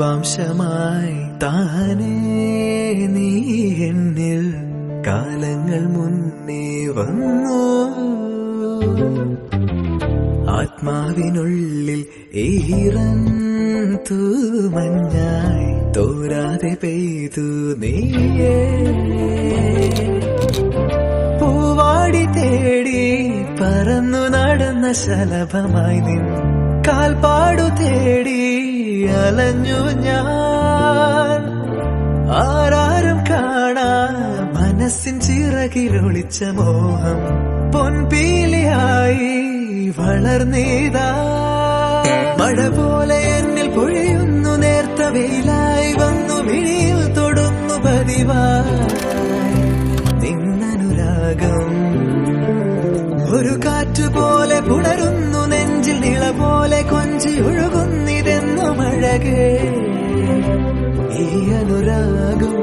പൂവാംശമായി താനേ നീ എന്നിൽ കാലങ്ങൾ മുന്നേ വന്നു. ആത്മാവിനുള്ളിൽ ഈറൻ തൂമഞ്ഞായി തോരാതെ പെയ്തു നീയേ. പൂവാടി തേടി പറന്നു നടന്ന ശലഭമായി നിൻ കാൽപ്പാടു തേടി അലഞ്ഞു ഞാൻ. ആരാരും കാണാ മനസ്സിൻ ചിറകിലൊളിച്ച മോഹം പൊൻപീലിയായി വളർന്നീതാ. മഴ പോലെ എന്നിൽ പൊഴിയുന്നു, നേർത്ത വെയിലായി വന്നു മിഴിയിൽ തൊടുന്നു പതിവായി നിന്നനുരാഗം. ഒരു കാറ്റുപോലെ പുണരുന്നു നെഞ്ചിൽ, നിള പോലെ കൊഞ്ചി ഒഴുകുന്നിതെന്നും അഴകേ ഈ അനുരാഗം.